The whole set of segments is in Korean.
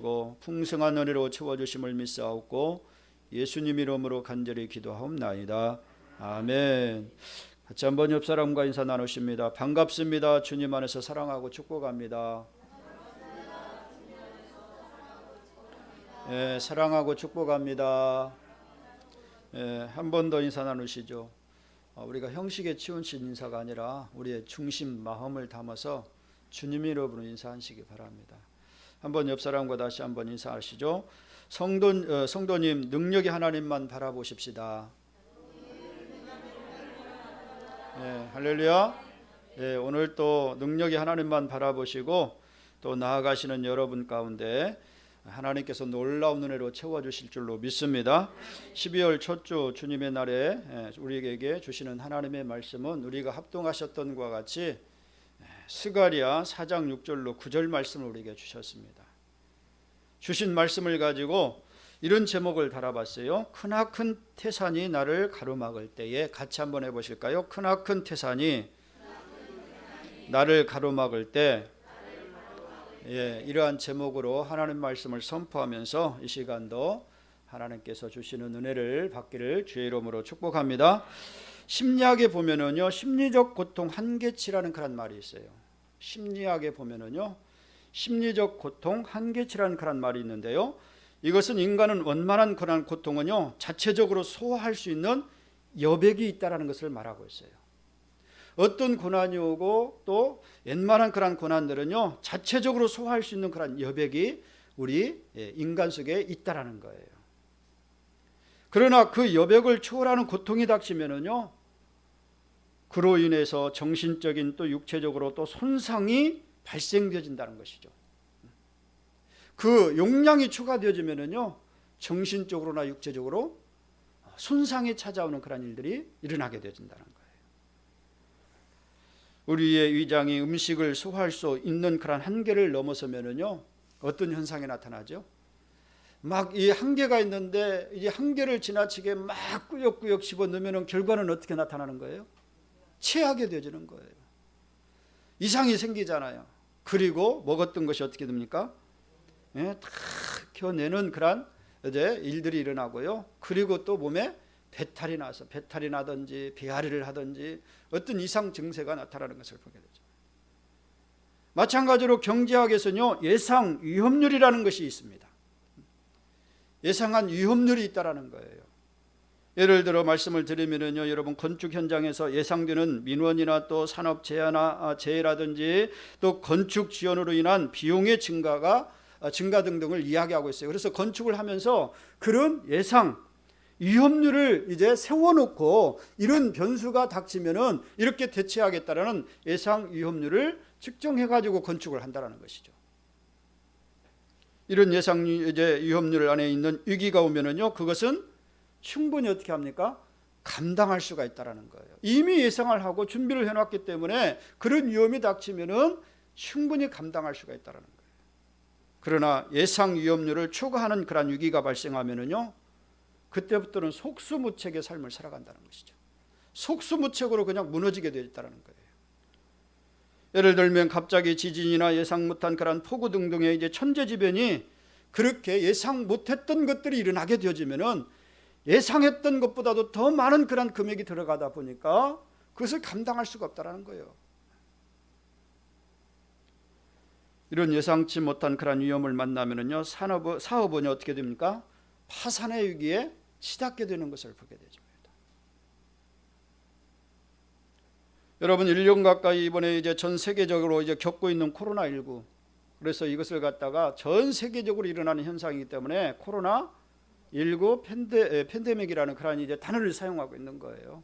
풍성한 은혜로 채워주심을 믿사옵고 예수님 이름으로 간절히 기도하옵나이다. 아멘. 같이 한번 옆 사람과 인사 나누십니다. 반갑습니다. 주님 안에서 사랑하고 축복합니다. 사랑하고 축복합니다. 한 번 더 인사 나누시죠. 우리가 형식에 치우친 인사가 아니라 우리의 중심 마음을 담아서 주님 이름으로 인사하시기 바랍니다. 한번 옆 사람과 다시 한번 인사하시죠. 성도님, 능력이 하나님만 바라보십시다. 할렐루야. 오늘 또 능력이 하나님만 바라보시고 또 나아가시는 여러분 가운데 하나님께서 놀라운 은혜로 채워주실 줄로 믿습니다. 12월 첫 주 주님의 날에 우리에게 주시는 하나님의 말씀은 우리가 합동하셨던 것과 같이 스가랴 4장 6절로 9절 말씀을 우리에게 주셨습니다. 주신 말씀을 가지고 이런 제목을 달아봤어요. 크나큰 태산이 나를 가로막을 때에. 같이 한번 해보실까요? 크나큰 태산이 나를 가로막을 때. 이러한 제목으로 하나님 말씀을 선포하면서 이 시간도 하나님께서 주시는 은혜를 받기를 주의 이름으로 축복합니다. 심리학에 보면은요, 심리적 고통 한계치라는 그런 말이 있어요. 심리학에 보면은요, 심리적 고통 한계치라는 그런 말이 있는데요, 이것은 인간은 원만한 그런 고통은요 자체적으로 소화할 수 있는 여백이 있다라는 것을 말하고 있어요. 어떤 고난이 오고 또 웬만한 그런 고난들은요 자체적으로 소화할 수 있는 그런 여백이 우리 인간 속에 있다라는 거예요. 그러나 그 여백을 초월하는 고통이 닥치면은요, 그로 인해서 정신적인 또 육체적으로 또 손상이 발생되어진다는 것이죠. 그 용량이 추가되어지면은요, 정신적으로나 육체적으로 손상이 찾아오는 그런 일들이 일어나게 되어진다는 거예요. 우리의 위장이 음식을 소화할 수 있는 그런 한계를 넘어서면은요, 어떤 현상이 나타나죠? 막 이 한계가 있는데 이제 한계를 지나치게 막 꾸역꾸역 집어넣으면 결과는 어떻게 나타나는 거예요? 체하게 되어지는 거예요. 이상이 생기잖아요. 그리고 먹었던 것이 어떻게 됩니까? 다 겨내는 그런 이제 일들이 일어나고요. 그리고 또 몸에 배탈이 나서 배탈이 나든지 비아리를 하든지 어떤 이상 증세가 나타나는 것을 보게 되죠. 마찬가지로 경제학에서는요, 예상 위험률이라는 것이 있습니다. 예상한 위험률이 있다라는 거예요. 예를 들어 말씀을 드리면요, 여러분 건축 현장에서 예상되는 민원이나 또 산업 재해라든지 또 건축 지연으로 인한 비용의 증가 등등을 이야기하고 있어요. 그래서 건축을 하면서 그런 예상 위험률을 이제 세워놓고 이런 변수가 닥치면은 이렇게 대처하겠다라는 예상 위험률을 측정해가지고 건축을 한다라는 것이죠. 이런 예상 이제 위험률 안에 있는 위기가 오면은요, 그것은 충분히 어떻게 합니까? 감당할 수가 있다라는 거예요. 이미 예상을 하고 준비를 해놨기 때문에 그런 위험이 닥치면은 충분히 감당할 수가 있다라는 거예요. 그러나 예상 위험률을 초과하는 그런 위기가 발생하면은요, 그때부터는 속수무책의 삶을 살아간다는 것이죠. 속수무책으로 그냥 무너지게 되어 있다는 거예요. 예를 들면 갑자기 지진이나 예상 못한 그런 폭우 등등의 이제 천재지변이 그렇게 예상 못했던 것들이 일어나게 되어지면은 예상했던 것보다도 더 많은 그런 금액이 들어가다 보니까 그것을 감당할 수가 없다는 거예요. 이런 예상치 못한 그런 위험을 만나면은요, 사업은 어떻게 됩니까? 파산의 위기에 치닫게 되는 것을 보게 되죠. 여러분, 1년 가까이 이번에 이제 전 세계적으로 이제 겪고 있는 코로나19, 그래서 이것을 갖다가 전 세계적으로 일어나는 현상이기 때문에 코로나19 팬데믹이라는 그런 이제 단어를 사용하고 있는 거예요.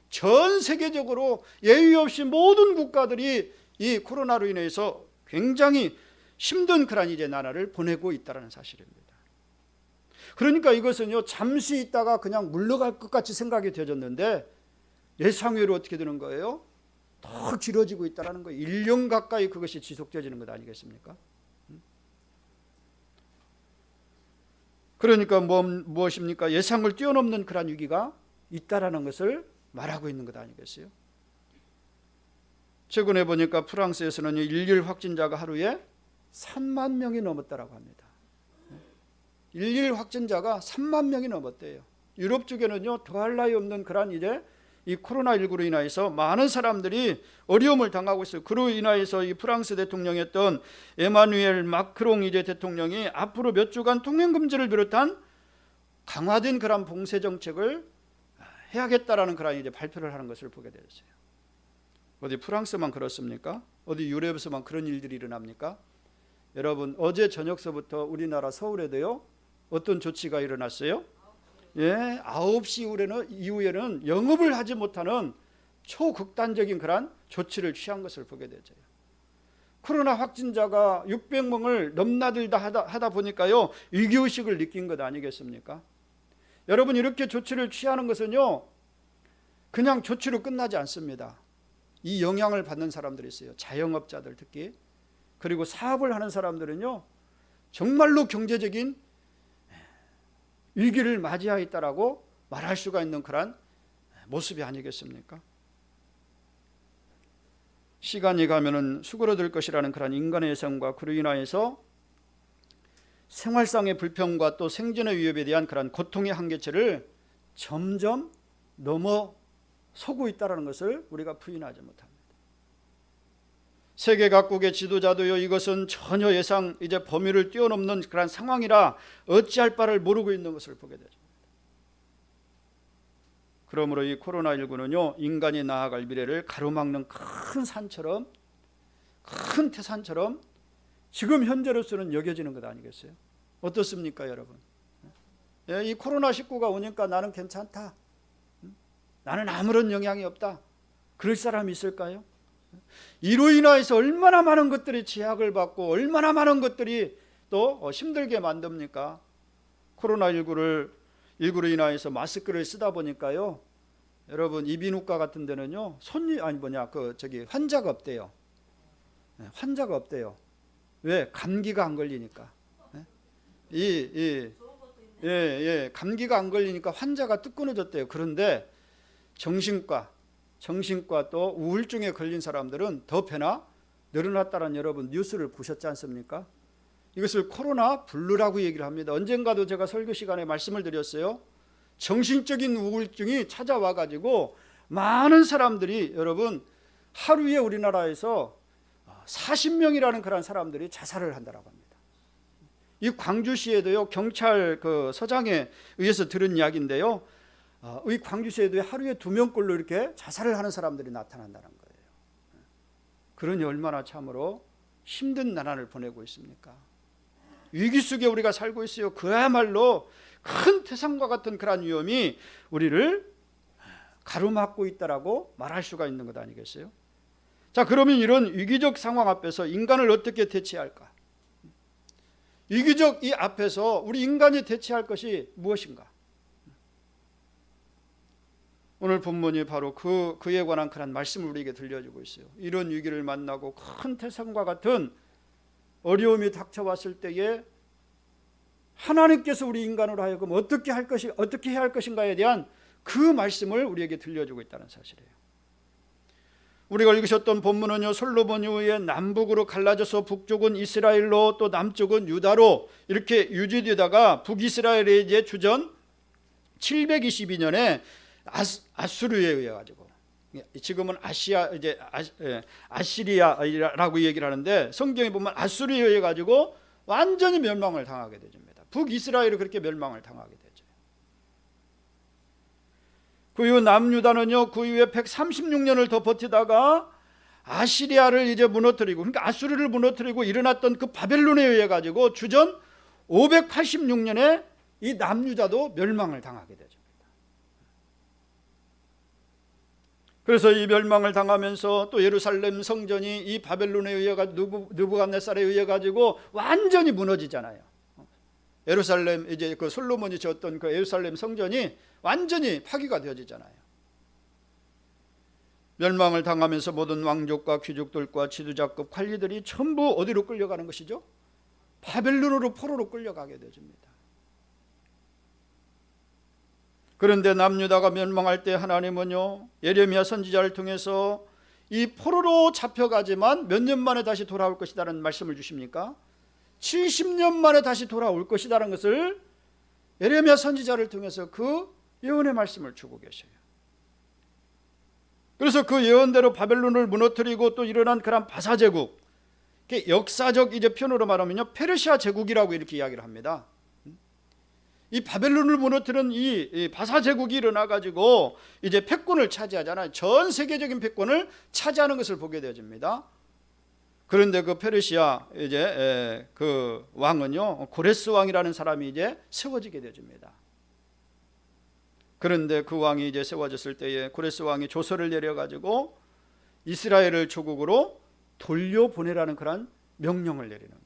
전 세계적으로 예의 없이 모든 국가들이 이 코로나로 인해서 굉장히 힘든 그런 이제 나라를 보내고 있다는 사실입니다. 그러니까 이것은요, 잠시 있다가 그냥 물러갈 것 같이 생각이 되어졌는데 예상외로 어떻게 되는 거예요? 더 길어지고 있다는 거예요. 1년 가까이 그것이 지속되어지는 것 아니겠습니까? 그러니까 무엇입니까? 예상을 뛰어넘는 그런 위기가 있다라는 것을 말하고 있는 것 아니겠어요? 최근에 보니까 프랑스에서는 일일 확진자가 하루에 3만 명이 넘었다라고 합니다. 일일 확진자가 3만 명이 넘었대요. 유럽 쪽에는요, 더할 나위 없는 그런 이제 이 코로나19로 인해서 많은 사람들이 어려움을 당하고 있어요. 그로 인하여서 이 프랑스 대통령이었던 에마누엘 마크롱 이제 대통령이 앞으로 몇 주간 통행 금지를 비롯한 강화된 그런 봉쇄 정책을 해야겠다라는 그런 이제 발표를 하는 것을 보게 되었어요. 어디 프랑스만 그렇습니까? 어디 유럽에서만 그런 일들이 일어납니까? 여러분, 어제 저녁서부터 우리나라 서울에도요, 어떤 조치가 일어났어요? 9시 이후에는 영업을 하지 못하는 초극단적인 그런 조치를 취한 것을 보게 되죠. 코로나 확진자가 600명을 넘나들다 하다 보니까요, 위기의식을 느낀 것 아니겠습니까? 여러분, 이렇게 조치를 취하는 것은요, 그냥 조치로 끝나지 않습니다. 이 영향을 받는 사람들이 있어요. 자영업자들 특히. 그리고 사업을 하는 사람들은요, 정말로 경제적인 위기를 맞이하였다라고 말할 수가 있는 그런 모습이 아니겠습니까? 시간이 가면은 수그러들 것이라는 그런 인간의 예상과 그로 인하여서 생활상의 불평과 또 생존의 위협에 대한 그런 고통의 한계치를 점점 넘어서고 있다는 것을 우리가 부인하지 못합니다. 세계 각국의 지도자도요, 이것은 전혀 예상 이제 범위를 뛰어넘는 그런 상황이라 어찌할 바를 모르고 있는 것을 보게 되죠. 그러므로 이 코로나19는요, 인간이 나아갈 미래를 가로막는 큰 산처럼, 큰 태산처럼 지금 현재로서는 여겨지는 것 아니겠어요? 어떻습니까, 여러분? 이 코로나19가 오니까 나는 괜찮다, 나는 아무런 영향이 없다, 그럴 사람이 있을까요? 이로 인하여서 얼마나 많은 것들이 제약을 받고 얼마나 많은 것들이 또 힘들게 만듭니까? 코로나19로 인하여서 마스크를 쓰다 보니까요, 여러분, 이비인후과 같은 데는요, 환자가 없대요. 환자가 없대요. 왜? 감기가 안 걸리니까. 감기가 안 걸리니까 환자가 뚝 끊어졌대요. 그런데 정신과 또 우울증에 걸린 사람들은 더 배나 늘어났다는 여러분 뉴스를 보셨지 않습니까? 이것을 코로나 블루라고 얘기를 합니다. 언젠가도 제가 설교 시간에 말씀을 드렸어요. 정신적인 우울증이 찾아와 가지고 많은 사람들이, 여러분, 하루에 우리나라에서 40명이라는 그런 사람들이 자살을 한다고 합니다. 이 광주시에도요, 경찰 그 서장에 의해서 들은 이야기인데요, 이 광주시에도 하루에 2명꼴로 이렇게 자살을 하는 사람들이 나타난다는 거예요. 그러니 얼마나 참으로 힘든 나날을 보내고 있습니까? 위기 속에 우리가 살고 있어요. 그야말로 큰 태산과 같은 그런 위험이 우리를 가로막고 있다라고 말할 수가 있는 것 아니겠어요? 자, 그러면 이런 위기적 상황 앞에서 인간을 어떻게 대처할까? 위기적 이 앞에서 우리 인간이 대처할 것이 무엇인가? 오늘 본문이 바로 그에 관한 그런 말씀을 우리에게 들려주고 있어요. 이런 위기를 만나고 큰 태산과 같은 어려움이 닥쳐왔을 때에 하나님께서 우리 인간으로 하여금 어떻게 해야 할 것인가에 대한 그 말씀을 우리에게 들려주고 있다는 사실이에요. 우리가 읽으셨던 본문은요, 솔로몬 이후에 남북으로 갈라져서 북쪽은 이스라엘로 또 남쪽은 유다로 이렇게 유지되다가 북이스라엘의 이제 주전 722년에 아수르에 의해 가지고, 지금은 아시리아라고 얘기를 하는데 성경에 보면 아수르에 의해 가지고 완전히 멸망을 당하게 되집니다. 북이스라엘이 그렇게 멸망을 당하게 되죠. 그 이후 남유다는요, 그 이후에 136년을 더 버티다가 아시리아를 이제 무너뜨리고, 그러니까 아수르를 무너뜨리고 일어났던 그 바벨론에 의해 가지고 주전 586년에 이 남유다도 멸망을 당하게 되죠. 그래서 이 멸망을 당하면서 또 예루살렘 성전이 이 바벨론에 의해 가지고 느부갓네살에 의해 가지고 완전히 무너지잖아요. 예루살렘 이제 그 솔로몬이 지었던 그 예루살렘 성전이 완전히 파괴가 되어지잖아요. 멸망을 당하면서 모든 왕족과 귀족들과 지도자급 관리들이 전부 어디로 끌려가는 것이죠? 바벨론으로 포로로 끌려가게 되어집니다. 그런데 남유다가 멸망할 때 하나님은요, 예레미야 선지자를 통해서 이 포로로 잡혀가지만 몇 년 만에 다시 돌아올 것이라는 말씀을 주십니까? 70년 만에 다시 돌아올 것이라는 것을 예레미야 선지자를 통해서 그 예언의 말씀을 주고 계셔요. 그래서 그 예언대로 바벨론을 무너뜨리고 또 일어난 그런 바사 제국, 역사적 이제 표현으로 말하면요, 페르시아 제국이라고 이렇게 이야기를 합니다. 이 바벨론을 무너뜨린 이 바사 제국이 일어나 가지고 이제 패권을 차지하잖아요. 전 세계적인 패권을 차지하는 것을 보게 되어집니다. 그런데 그 페르시아 이제 그 왕은요, 고레스 왕이라는 사람이 이제 세워지게 되어집니다. 그런데 그 왕이 이제 세워졌을 때에 고레스 왕이 조서를 내려 가지고 이스라엘을 조국으로 돌려보내라는 그런 명령을 내리는 거예요.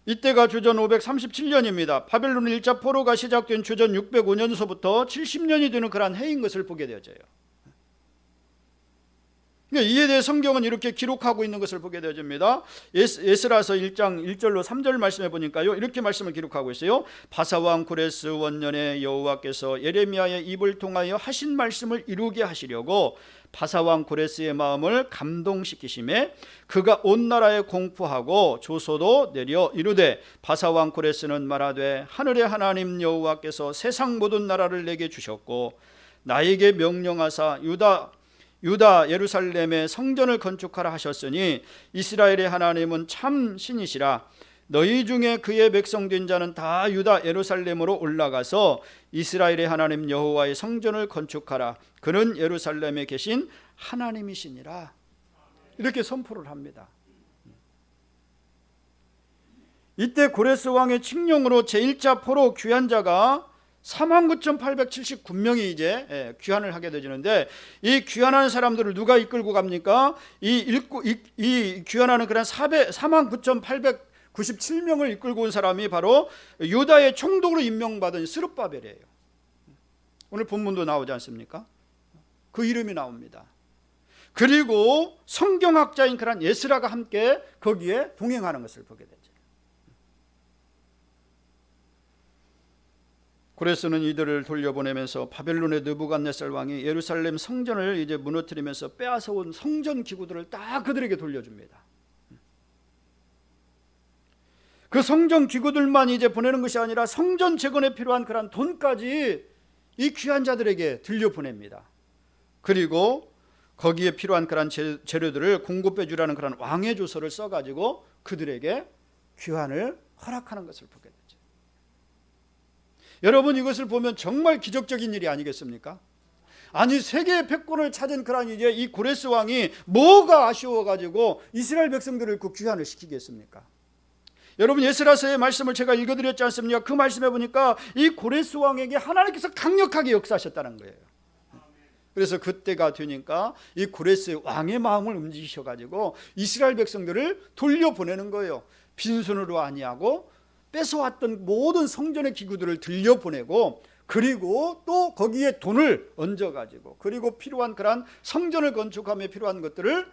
이때가 주전 537년입니다. 바벨론 1차 포로가 시작된 주전 605년서부터 70년이 되는 그런 해인 것을 보게 되어져요. 이에 대해 성경은 이렇게 기록하고 있는 것을 보게 되어집니다. 에스라서 1장 1절로 3절 말씀해 보니까요, 이렇게 말씀을 기록하고 있어요. 바사왕 고레스 원년에 여호와께서 예레미야의 입을 통하여 하신 말씀을 이루게 하시려고 바사왕 고레스의 마음을 감동시키심에 그가 온 나라에 공포하고 조소도 내려 이르되 바사왕 고레스는 말하되 하늘의 하나님 여호와께서 세상 모든 나라를 내게 주셨고 나에게 명령하사 유다 예루살렘에 성전을 건축하라 하셨으니 이스라엘의 하나님은 참 신이시라. 너희 중에 그의 백성된 자는 다 유다 예루살렘으로 올라가서 이스라엘의 하나님 여호와의 성전을 건축하라. 그는 예루살렘에 계신 하나님이시니라. 이렇게 선포를 합니다. 이때 고레스 왕의 칙령으로 제1차 포로 귀환 자가 49,879명이 이제 귀환을 하게 되지는데, 이 귀환하는 사람들을 누가 이끌고 갑니까? 이 귀환하는 그런 49,897명을 이끌고 온 사람이 바로 유다의 총독으로 임명받은 스룹바벨이에요. 오늘 본문도 나오지 않습니까? 그 이름이 나옵니다. 그리고 성경학자인 그런 에스라가 함께 거기에 동행하는 것을 보게 되죠. 고레스는 이들을 돌려보내면서 바벨론의 느부갓네살 왕이 예루살렘 성전을 이제 무너뜨리면서 빼앗아온 성전 기구들을 다 그들에게 돌려줍니다. 그 성전 기구들만 이제 보내는 것이 아니라 성전 재건에 필요한 그런 돈까지 이 귀한 자들에게 들려보냅니다. 그리고 거기에 필요한 그런 재료들을 공급해 주라는 그런 왕의 조서를 써가지고 그들에게 귀환을 허락하는 것을 보게 되죠. 여러분, 이것을 보면 정말 기적적인 일이 아니겠습니까? 아니, 세계의 패권을 찾은 그런 이제 이 고레스 왕이 뭐가 아쉬워가지고 이스라엘 백성들을 그 귀환을 시키겠습니까? 여러분, 에스라서의 말씀을 제가 읽어드렸지 않습니까? 그 말씀해 보니까 이 고레스 왕에게 하나님께서 강력하게 역사하셨다는 거예요. 그래서 그때가 되니까 이 고레스 왕의 마음을 움직이셔가지고 이스라엘 백성들을 돌려보내는 거예요. 빈손으로 아니하고 뺏어왔던 모든 성전의 기구들을 들려보내고, 그리고 또 거기에 돈을 얹어가지고, 그리고 필요한 그런 성전을 건축하며 필요한 것들을,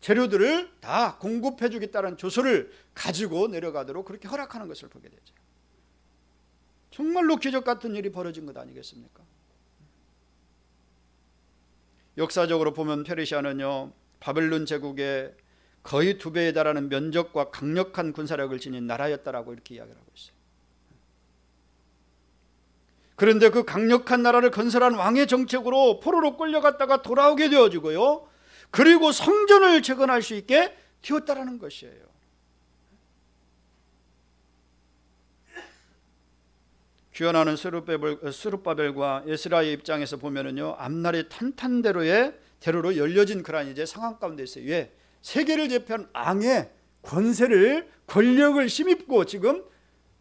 재료들을 다 공급해 주겠다는 조서를 가지고 내려가도록 그렇게 허락하는 것을 보게 되죠. 정말로 기적 같은 일이 벌어진 것 아니겠습니까? 역사적으로 보면 페르시아는요, 바벨론 제국의 거의 2배에 달하는 면적과 강력한 군사력을 지닌 나라였다라고 이렇게 이야기를 하고 있어요. 그런데 그 강력한 나라를 건설한 왕의 정책으로 포로로 끌려갔다가 돌아오게 되어지고요, 그리고 성전을 재건할 수 있게 되었다라는 것이에요. 귀환하는 스룹바벨과 에스라의 입장에서 보면은요, 앞날이 탄탄대로로 열려진 그런 이제 상황 가운데 있어요. 왜? 세계를 제패한 왕의 권세를, 권력을 힘입고 지금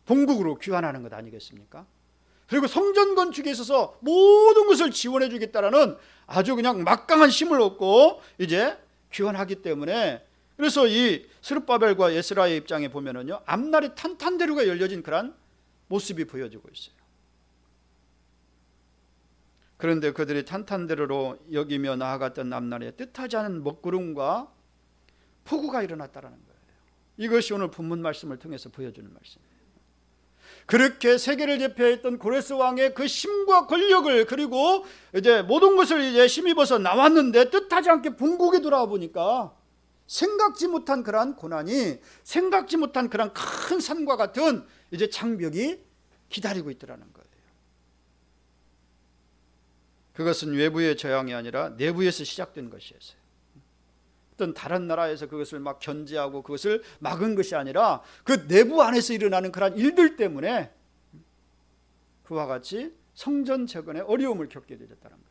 본국으로 귀환하는 것 아니겠습니까? 그리고 성전 건축에 있어서 모든 것을 지원해 주겠다라는 아주 그냥 막강한 힘을 얻고 이제 귀환하기 때문에, 그래서 이 스룹바벨과 에스라의 입장에 보면은요, 앞날이 탄탄대로가 열려진 그런 모습이 보여지고 있어요. 그런데 그들이 탄탄대로로 여기며 나아갔던 앞날에 뜻하지 않은 먹구름과 폭우가 일어났다라는 거예요. 이것이 오늘 본문 말씀을 통해서 보여주는 말씀이에요. 그렇게 세계를 제패했던 고레스 왕의 그 힘과 권력을, 그리고 이제 모든 것을 이제 힘입어서 나왔는데 뜻하지 않게 본국에 돌아와 보니까 생각지 못한 그러한 고난이, 생각지 못한 그러한 큰 산과 같은 이제 장벽이 기다리고 있더라는 거예요. 그것은 외부의 저항이 아니라 내부에서 시작된 것이었어요. 어떤 다른 나라에서 그것을 막 견제하고 그것을 막은 것이 아니라 그 내부 안에서 일어나는 그런 일들 때문에 그와 같이 성전 재건에 어려움을 겪게 되었다는 거예요.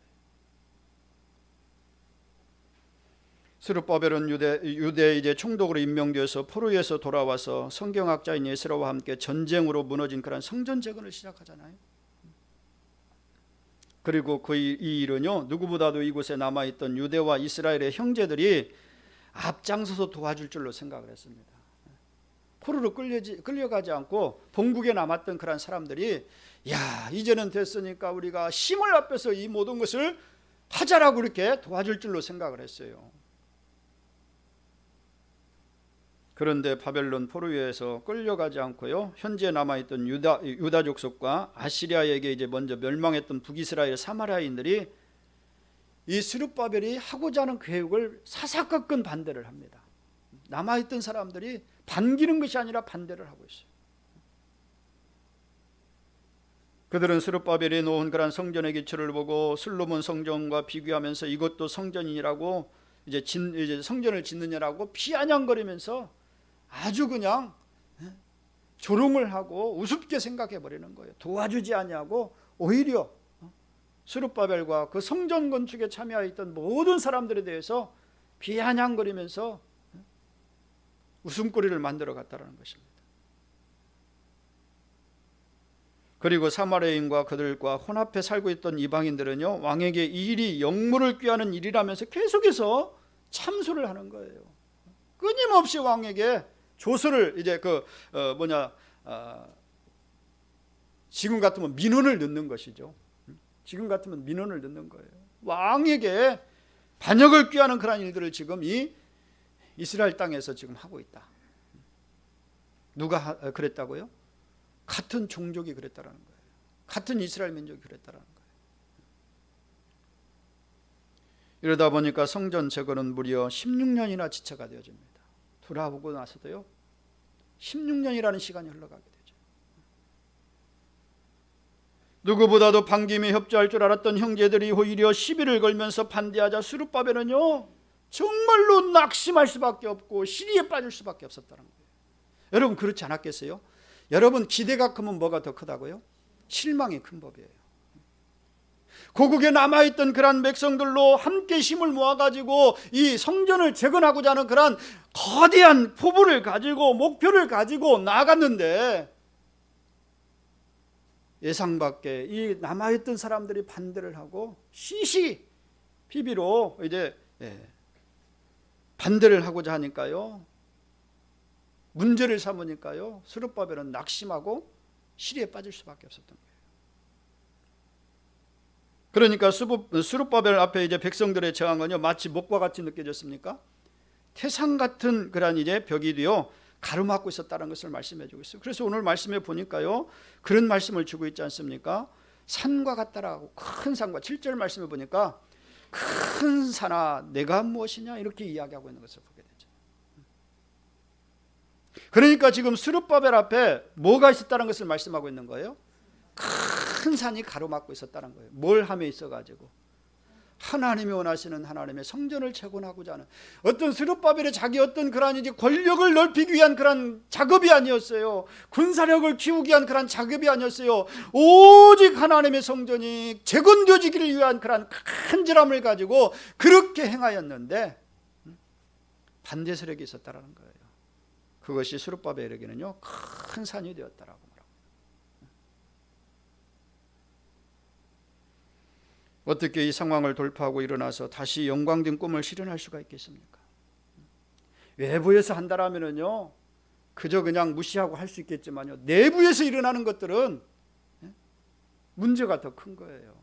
스룹바벨은 유대 이제 총독으로 임명되어서 포로에서 돌아와서 성경학자인 에스라와 함께 전쟁으로 무너진 그런 성전 재건을 시작하잖아요. 그리고 이 일은요, 누구보다도 이곳에 남아있던 유대와 이스라엘의 형제들이 앞장서서 도와줄 줄로 생각을 했습니다. 포로로 끌려가지 않고 본국에 남았던 그런 사람들이 야, 이제는 됐으니까 우리가 힘을 합해서 이 모든 것을 하자라고 이렇게 도와줄 줄로 생각을 했어요. 그런데 바벨론 포로에서 끌려가지 않고요, 현재 남아있던 유다 족속과 아시리아에게 이제 먼저 멸망했던 북이스라엘 사마리아인들이 이 스룹바벨이 하고자 하는 계획을 사사건건 반대를 합니다. 남아있던 사람들이 반기는 것이 아니라 반대를 하고 있어요. 그들은 스룹바벨이 놓은 그런 성전의 기초를 보고 솔로몬 성전과 비교하면서 이것도 성전이라고 이제 성전을 짓느냐라고 피아냥거리면서 아주 그냥 조롱을 하고 우습게 생각해 버리는 거예요. 도와주지 아니하고 오히려 스룹바벨과 그 성전 건축에 참여했던 모든 사람들에 대해서 비아냥거리면서 웃음거리를 만들어 갔다는 것입니다. 그리고 사마리아인과 그들과 혼합해 살고 있던 이방인들은요, 왕에게 이 일이 영물을 꾀하는 일이라면서 계속해서 참소를 하는 거예요. 끊임없이 왕에게 조서를 이제 지금 같으면 민원을 넣는 것이죠. 지금 같으면 민원을 넣는 거예요. 왕에게 반역을 꾀하는 그런 일들을 지금 이 이스라엘 땅에서 지금 하고 있다. 누가 그랬다고요? 같은 종족이 그랬다라는 거예요. 같은 이스라엘 민족이 그랬다라는 거예요. 이러다 보니까 성전 재건은 무려 16년이나 지체가 되어집니다. 돌아오고 나서도요, 16년이라는 시간이 흘러가게 되죠. 누구보다도 반김에 협조할 줄 알았던 형제들이 오히려 시비를 걸면서 반대하자 스룹바벨은요, 정말로 낙심할 수밖에 없고 시리에 빠질 수밖에 없었다는 거예요. 여러분 그렇지 않았겠어요? 여러분 기대가 크면 뭐가 더 크다고요? 실망이 큰 법이에요. 고국에 남아있던 그런 백성들로 함께 힘을 모아가지고 이 성전을 재건하고자 하는 그런 거대한 포부를 가지고 목표를 가지고 나아갔는데 예상 밖에 이 남아있던 사람들이 반대를 하고 시시비비로 이제 반대를 하고자 하니까요, 문제를 삼으니까요, 스룹바벨은 낙심하고 시리에 빠질 수밖에 없었던 거예요. 그러니까 스룹바벨 앞에 이제 백성들의 저항은요, 마치 목과 같이 느껴졌습니까? 태산 같은 그런 이제 벽이 되어 가로막고 있었다는 것을 말씀해 주고 있어요. 그래서 오늘 말씀에 보니까요, 그런 말씀을 주고 있지 않습니까? 산과 같다라고, 큰 산과 7절 말씀에 보니까 큰 산아 내가 무엇이냐 이렇게 이야기하고 있는 것을 보게 되죠. 그러니까 지금 스룹바벨 앞에 뭐가 있었다는 것을 말씀하고 있는 거예요? 큰 산이 가로막고 있었다는 거예요. 뭘 함에 있어가지고 하나님이 원하시는 하나님의 성전을 재건하고자 하는 어떤 스룹바벨의 자기 어떤 그러한 이제 권력을 넓히기 위한 그런 작업이 아니었어요. 군사력을 키우기 위한 그런 작업이 아니었어요. 오직 하나님의 성전이 재건되어지기를 위한 그런 간절함을 가지고 그렇게 행하였는데 반대 세력이 있었다라는 거예요. 그것이 스룹바벨에게는요, 큰 산이 되었다라고 말합니다. 어떻게 이 상황을 돌파하고 일어나서 다시 영광된 꿈을 실현할 수가 있겠습니까? 외부에서 한다라면은요, 그저 그냥 무시하고 할 수 있겠지만요, 내부에서 일어나는 것들은 문제가 더 큰 거예요.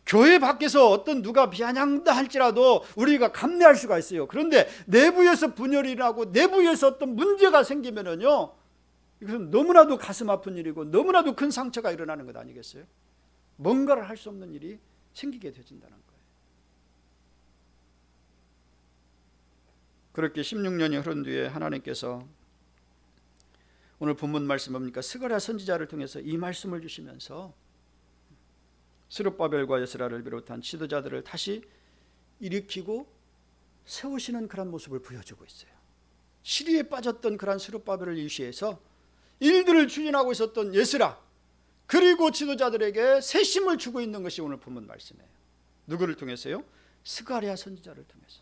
교회 밖에서 어떤 누가 비아냥다 할지라도 우리가 감내할 수가 있어요. 그런데 내부에서 분열이 일어나고 내부에서 어떤 문제가 생기면은요, 이것은 너무나도 가슴 아픈 일이고 너무나도 큰 상처가 일어나는 것 아니겠어요? 뭔가를 할 수 없는 일이 생기게 되진다는 거예요. 그렇게 16년이 흐른 뒤에 하나님께서 오늘 본문 말씀 뭡니까? 스가랴 선지자를 통해서 이 말씀을 주시면서 스룹바벨과 여스라를 비롯한 지도자들을 다시 일으키고 세우시는 그런 모습을 보여주고 있어요. 시리에 빠졌던 그런 스룹바벨을 유시해서 일들을 추진하고 있었던 여스라, 그리고 지도자들에게 새 힘을 주고 있는 것이 오늘 본문 말씀이에요. 누구를 통해서요? 스가랴 선지자를 통해서.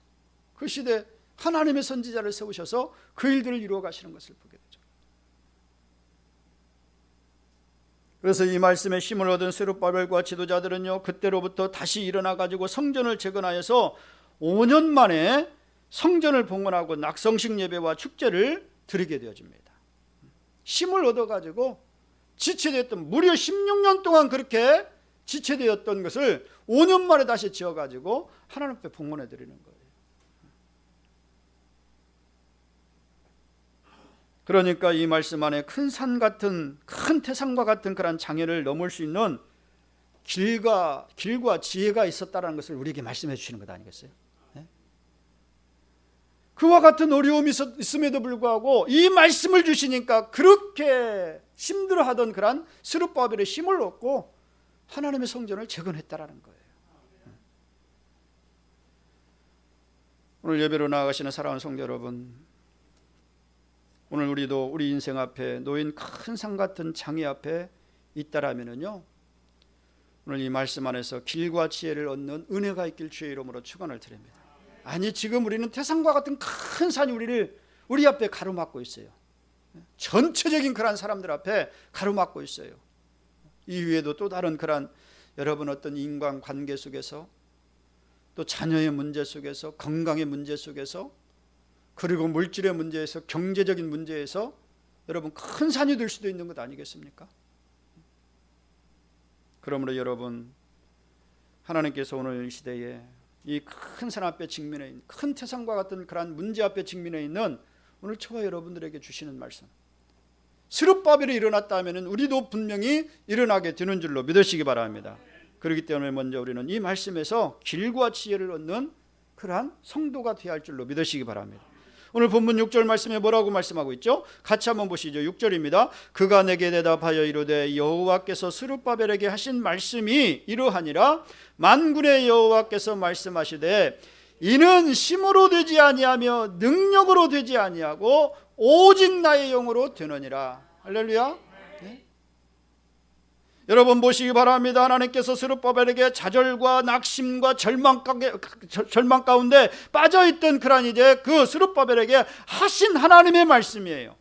그 시대 하나님의 선지자를 세우셔서 그 일들을 이루어 가시는 것을 보게 되죠. 그래서 이 말씀에 힘을 얻은 스룹바벨과 지도자들은요, 그때로부터 다시 일어나 가지고 성전을 재건하여서 5년 만에 성전을 봉헌하고 낙성식 예배와 축제를 드리게 되어집니다. 힘을 얻어 가지고 지체되었던, 무려 16년 동안 그렇게 지체되었던 것을 5년 만에 다시 지어 가지고 하나님 앞에 봉헌해 드리는 거예요. 그러니까 이 말씀 안에 큰 산 같은, 큰 태산과 같은 그런 장애를 넘을 수 있는 길과 지혜가 있었다는 것을 우리에게 말씀해 주시는 것 아니겠어요? 네? 그와 같은 어려움이 있음에도 불구하고 이 말씀을 주시니까 그렇게 힘들어하던 그런 스룹바벨의 힘을 얻고 하나님의 성전을 재건했다라는 거예요. 오늘 예배로 나아가시는 사랑하는 성도 여러분, 오늘 우리도 우리 인생 앞에 놓인 큰 산 같은 장애 앞에 있다라면은요, 오늘 이 말씀 안에서 길과 지혜를 얻는 은혜가 있길 주의 이름으로 축원을 드립니다. 아니, 지금 우리는 태산과 같은 큰 산이 우리 앞에 가로막고 있어요. 전체적인 그런 사람들 앞에 가로막고 있어요. 이 위에도 또 다른 그런 여러분 어떤 인간관계 속에서, 또 자녀의 문제 속에서, 건강의 문제 속에서, 그리고 물질의 문제에서, 경제적인 문제에서 여러분 큰 산이 될 수도 있는 것 아니겠습니까? 그러므로 여러분, 하나님께서 오늘 이 시대에 이 큰 산 앞에 직면해 있는, 큰 태산과 같은 그런 문제 앞에 직면해 있는 오늘 저와 여러분들에게 주시는 말씀, 스룹바벨이 일어났다면 우리도 분명히 일어나게 되는 줄로 믿으시기 바랍니다. 그렇기 때문에 먼저 우리는 이 말씀에서 길과 지혜를 얻는 그러한 성도가 되어야 할 줄로 믿으시기 바랍니다. 오늘 본문 6절 말씀에 뭐라고 말씀하고 있죠? 같이 한번 보시죠. 6절입니다. 그가 내게 대답하여 이르되 여호와께서 스룹바벨에게 하신 말씀이 이러하니라. 만군의 여호와께서 말씀하시되 이는 힘으로 되지 아니하며 능력으로 되지 아니하고 오직 나의 영으로 되느니라. 할렐루야. 네? 여러분 보시기 바랍니다. 하나님께서 스룹바벨에게 좌절과 낙심과 절망 가운데 빠져있던 그런 이제 그 스룹바벨에게 하신 하나님의 말씀이에요.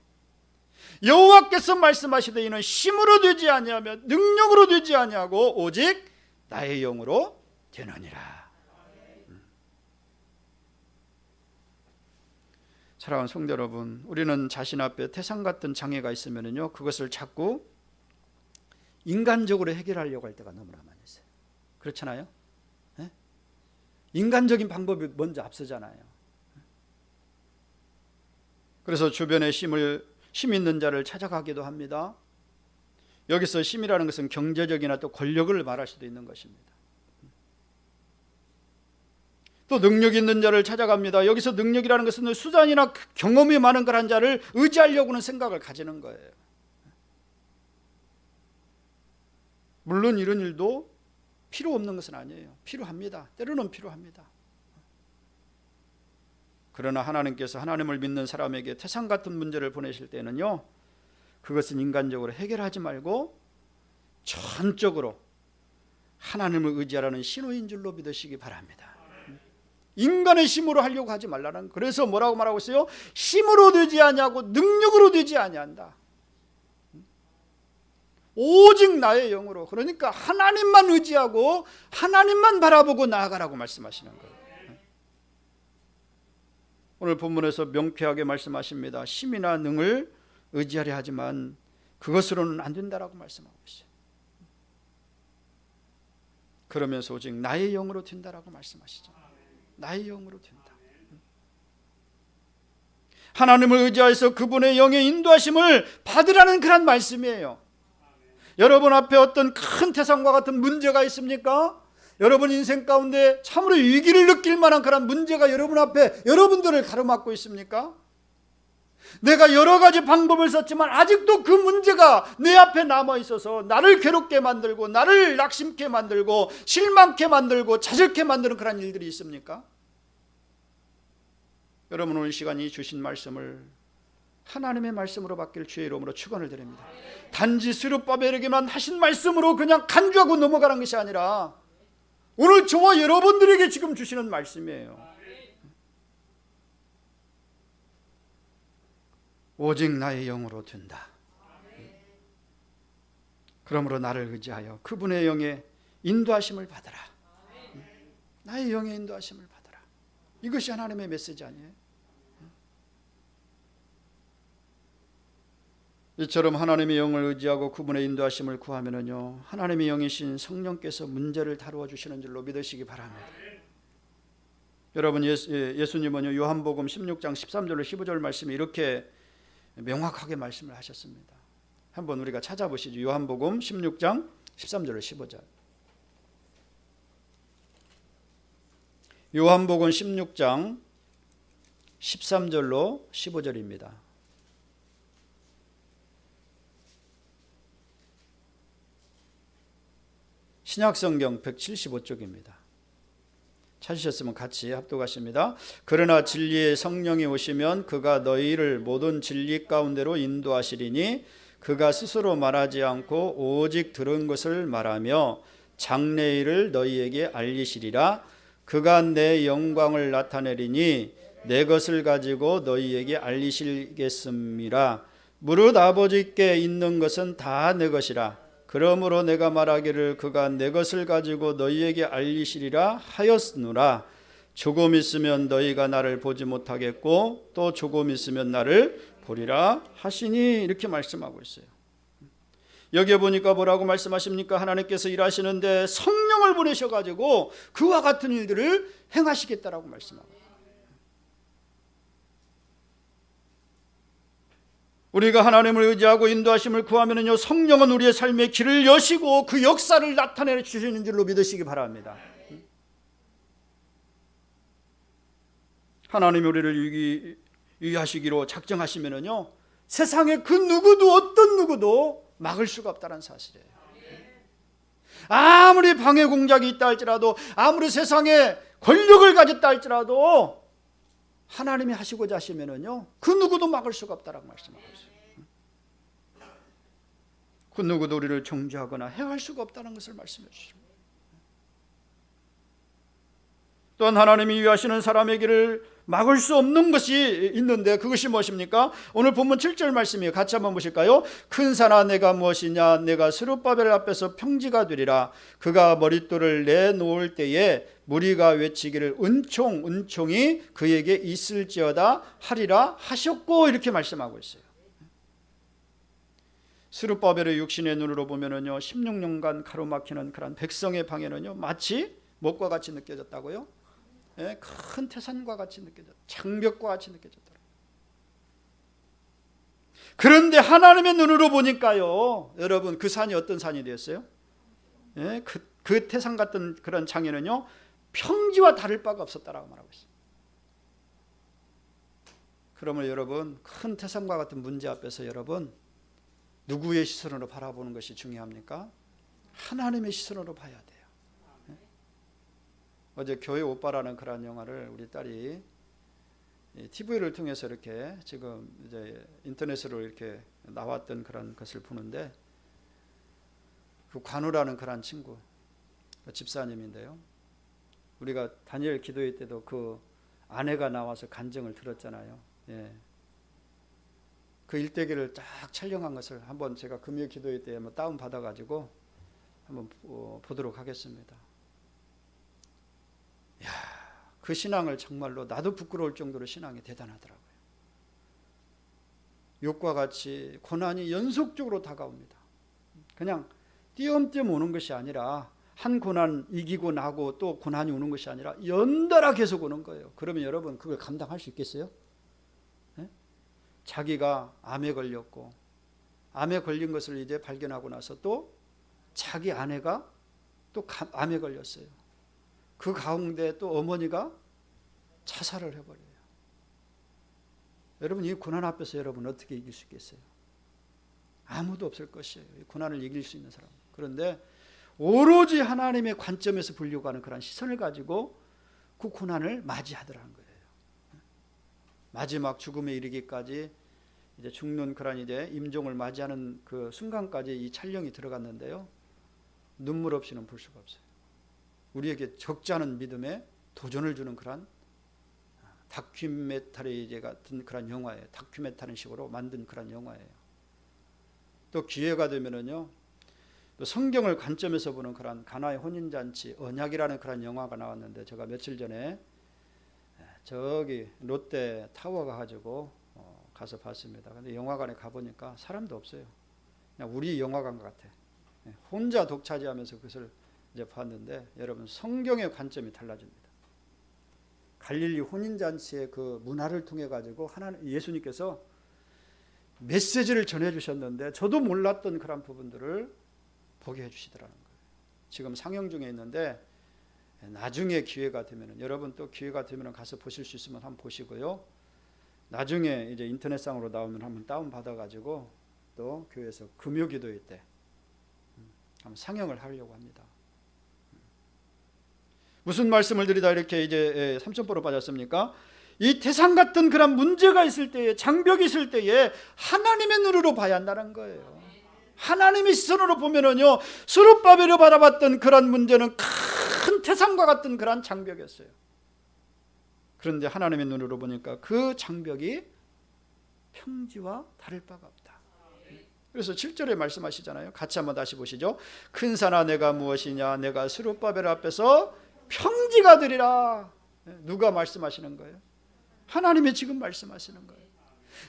여호와께서 말씀하시되 이는 힘으로 되지 아니하며 능력으로 되지 아니하고 오직 나의 영으로 되느니라. 사랑하는 성도 여러분, 우리는 자신 앞에 태산 같은 장애가 있으면요, 그것을 자꾸 인간적으로 해결하려고 할 때가 너무나 많이 있어요. 그렇잖아요? 네? 인간적인 방법이 먼저 앞서잖아요. 그래서 주변에 힘 있는 자를 찾아가기도 합니다. 여기서 힘이라는 것은 경제적이나 또 권력을 말할 수도 있는 것입니다. 또 능력 있는 자를 찾아갑니다. 여기서 능력이라는 것은 수단이나 경험이 많은 그런 자를 의지하려고는 생각을 가지는 거예요. 물론 이런 일도 필요 없는 것은 아니에요. 필요합니다. 때로는 필요합니다. 그러나 하나님께서 하나님을 믿는 사람에게 태산 같은 문제를 보내실 때는요, 그것은 인간적으로 해결하지 말고 전적으로 하나님을 의지하라는 신호인 줄로 믿으시기 바랍니다. 인간의 힘으로 하려고 하지 말라는. 그래서 뭐라고 말하고 있어요? 힘으로 되지 아니하고 능력으로 되지 아니한다. 오직 나의 영으로. 그러니까 하나님만 의지하고 하나님만 바라보고 나아가라고 말씀하시는 거예요. 오늘 본문에서 명쾌하게 말씀하십니다. 힘이나 능을 의지하려 하지만 그것으로는 안 된다라고 말씀하고 있어요. 그러면서 오직 나의 영으로 된다라고 말씀하시죠. 나의 영으로 된다. 하나님을 의지해서 그분의 영의 인도하심을 받으라는 그런 말씀이에요. 여러분 앞에 어떤 큰 태산과 같은 문제가 있습니까? 여러분 인생 가운데 참으로 위기를 느낄 만한 그런 문제가 여러분 앞에 여러분들을 가로막고 있습니까? 내가 여러 가지 방법을 썼지만 아직도 그 문제가 내 앞에 남아 있어서 나를 괴롭게 만들고 나를 낙심케 만들고 실망케 만들고 좌절케 만드는 그런 일들이 있습니까? 여러분 오늘 시간이 주신 말씀을 하나님의 말씀으로 받길 주의 이름으로 축원을 드립니다. 단지 스룹바벨에게만 하신 말씀으로 그냥 간주하고 넘어가는 것이 아니라 오늘 저와 여러분들에게 지금 주시는 말씀이에요. 오직 나의 영으로 된다. 그러므로 나를 의지하여 그분의 영의 인도하심을 받아라. 나의 영의 인도하심을 받아라. 이것이 하나님의 메시지 아니에요? 이처럼 하나님의 영을 의지하고 그분의 인도하심을 구하면은요, 하나님의 영이신 성령께서 문제를 다루어 주시는 줄로 믿으시기 바랍니다. 여러분 예수님은요 요한복음 16장 13절로 15절 말씀이 이렇게 명확하게 말씀을 하셨습니다. 한번 우리가 찾아보시죠. 요한복음 16장 13절로 15절. 요한복음 16장 13절로 15절입니다. 신약성경 175쪽입니다. 찾으셨으면 같이 합독하십니다. 그러나 진리의 성령이 오시면 그가 너희를 모든 진리 가운데로 인도하시리니 그가 스스로 말하지 않고 오직 들은 것을 말하며 장래일을 너희에게 알리시리라. 그가 내 영광을 나타내리니 내 것을 가지고 너희에게 알리시겠음이라. 무릇 아버지께 있는 것은 다 내 것이라. 그러므로 내가 말하기를 그가 내 것을 가지고 너희에게 알리시리라 하였으노라. 조금 있으면 너희가 나를 보지 못하겠고 또 조금 있으면 나를 보리라 하시니, 이렇게 말씀하고 있어요. 여기에 보니까 뭐라고 말씀하십니까? 하나님께서 일하시는데 성령을 보내셔가지고 그와 같은 일들을 행하시겠다라고 말씀하고 있어요. 우리가 하나님을 의지하고 인도하심을 구하면요, 성령은 우리의 삶의 길을 여시고 그 역사를 나타내 주시는 줄로 믿으시기 바랍니다. 하나님이 우리를 유의하시기로 작정하시면요, 세상에 그 누구도 어떤 누구도 막을 수가 없다는 사실이에요. 아무리 방해 공작이 있다 할지라도, 아무리 세상에 권력을 가졌다 할지라도 하나님이 하시고자 하시면은요, 그 누구도 막을 수가 없다라고 말씀하고 있어요. 그 누구도 우리를 정죄하거나 해할 수가 없다는 것을 말씀해 주십니다. 또한 하나님이 위하시는 사람의 길을 막을 수 없는 것이 있는데 그것이 무엇입니까? 오늘 본문 7절 말씀이에요. 같이 한번 보실까요? 큰 산아 내가 무엇이냐? 내가 스룹바벨 앞에서 평지가 되리라. 그가 머릿돌을 내놓을 때에 무리가 외치기를 은총이 그에게 있을지어다 하리라 하셨고, 이렇게 말씀하고 있어요. 스룹바벨의 육신의 눈으로 보면은요, 16년간 가로막히는 그런 백성의 방해는요, 마치 무엇과 같이 느껴졌다고요? 예, 큰 태산과 같이 느껴졌다. 장벽과 같이 느껴졌다. 그런데 하나님의 눈으로 보니까요, 여러분, 그 산이 어떤 산이 되었어요? 예, 그 태산 같은 그런 장애는요, 평지와 다를 바가 없었다라고 말하고 있어요. 그러면 여러분, 큰 태산과 같은 문제 앞에서 여러분, 누구의 시선으로 바라보는 것이 중요합니까? 하나님의 시선으로 봐야 돼요. 어제 교회 오빠라는 그런 영화를 우리 딸이 TV를 통해서 이렇게 지금 이제 인터넷으로 이렇게 나왔던 그런 것을 보는데, 그 관우라는 그런 친구, 집사님인데요. 우리가 다니엘 기도회 때도 그 아내가 나와서 간증을 들었잖아요. 예. 그 일대기를 쫙 촬영한 것을 한번 제가 금요 기도회 때 한번 다운 받아가지고 한번 보도록 하겠습니다. 야, 그 신앙을 정말로 나도 부끄러울 정도로 신앙이 대단하더라고요. 욕과 같이 고난이 연속적으로 다가옵니다. 그냥 띄엄띄엄 오는 것이 아니라, 한 고난 이기고 나고 또 고난이 오는 것이 아니라 연달아 계속 오는 거예요. 그러면 여러분, 그걸 감당할 수 있겠어요? 네? 자기가 암에 걸렸고, 암에 걸린 것을 이제 발견하고 나서 또 자기 아내가 또 암에 걸렸어요. 그 가운데 또 어머니가 자살을 해버려요. 여러분, 이 고난 앞에서 여러분 어떻게 이길 수 있겠어요? 아무도 없을 것이에요. 이 고난을 이길 수 있는 사람. 그런데 오로지 하나님의 관점에서 보려고 하는 그런 시선을 가지고 그 고난을 맞이하더라는 거예요. 마지막 죽음에 이르기까지 이제 죽는 그런 이제 임종을 맞이하는 그 순간까지 이 촬영이 들어갔는데요. 눈물 없이는 볼 수가 없어요. 우리에게 적지 않은 믿음에 도전을 주는 그런 다큐멘터리 같은 그런 영화예요. 다큐멘터리 식으로 만든 그런 영화예요. 또 기회가 되면은요, 또 성경을 관점에서 보는 그런 가나의 혼인잔치 언약이라는 그런 영화가 나왔는데, 제가 며칠 전에 저기 롯데 타워 가가지고 가서 봤습니다. 근데 영화관에 가보니까 사람도 없어요. 그냥 우리 영화관 같아. 혼자 독차지하면서 그것을 이제 봤는데, 여러분 성경의 관점이 달라집니다. 갈릴리 혼인잔치의 그 문화를 통해 가지고 하나님 예수님께서 메시지를 전해주셨는데, 저도 몰랐던 그런 부분들을 보게 해주시더라는 거예요. 지금 상영 중에 있는데 나중에 기회가 되면은, 여러분 또 기회가 되면은 가서 보실 수 있으면 한번 보시고요. 나중에 이제 인터넷상으로 나오면 한번 다운 받아가지고 또 교회에서 금요기도회 때 한번 상영을 하려고 합니다. 무슨 말씀을 드리다 이렇게 이제 삼천포로 빠졌습니까? 이 태산 같은 그런 문제가 있을 때에, 장벽이 있을 때에 하나님의 눈으로 봐야 한다는 거예요. 하나님의 시선으로 보면은요, 스룹바벨을 바라봤던 그런 문제는 큰 태산과 같은 그런 장벽이었어요. 그런데 하나님의 눈으로 보니까 그 장벽이 평지와 다를 바가 없다. 그래서 7절에 말씀하시잖아요. 같이 한번 다시 보시죠. 큰 산아 내가 무엇이냐, 내가 스룹바벨 앞에서 평지가 되리라. 누가 말씀하시는 거예요? 하나님이 지금 말씀하시는 거예요.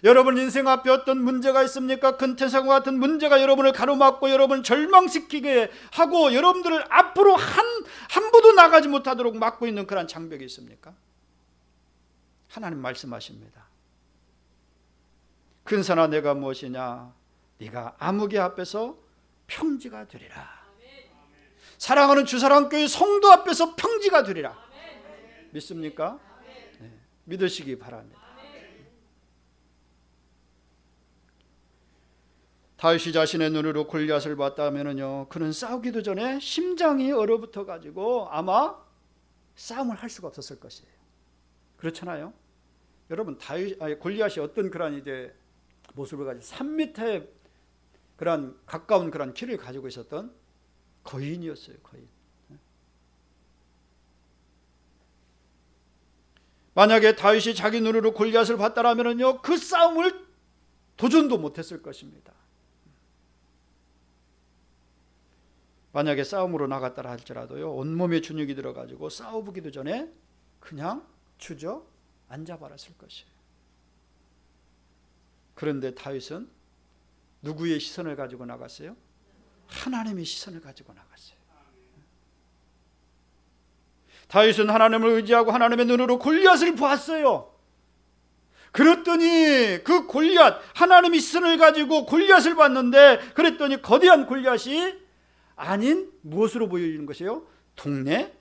여러분 인생 앞에 어떤 문제가 있습니까? 큰 태산과 같은 문제가 여러분을 가로막고 여러분을 절망시키게 하고 여러분들을 앞으로 한步도 나가지 못하도록 막고 있는 그런 장벽이 있습니까? 하나님 말씀하십니다. 큰 산아 내가 무엇이냐, 네가 아무개 앞에서 평지가 되리라. 사랑하는 주사랑교회 성도 앞에서 평지가 되리라. 믿습니까? 네, 믿으시기 바랍니다. 다윗이 자신의 눈으로 골리앗을 봤다 하면은요, 그는 싸우기도 전에 심장이 얼어붙어 가지고 아마 싸움을 할 수가 없었을 것이에요. 그렇잖아요. 여러분 골리앗이 어떤 그런 이제 모습을 가지고 3m의 그런 가까운 그런 키를 가지고 있었던 거인이었어요. 거인. 만약에 다윗이 자기 눈으로 골리앗을 봤다라면은요, 그 싸움을 도전도 못했을 것입니다. 만약에 싸움으로 나갔다라 할지라도요, 온몸에 준육이 들어가지고 싸워보기도 전에 그냥 주저앉아 버렸을 것이에요. 그런데 다윗은 누구의 시선을 가지고 나갔어요? 하나님의 시선을 가지고 나갔어요. 다윗은 하나님을 의지하고 하나님의 눈으로 골리앗을 보았어요. 그랬더니 그 골리앗, 하나님의 시선을 가지고 골리앗을 봤는데, 그랬더니 거대한 골리앗이 아닌 무엇으로 보이는 것이에요? 동네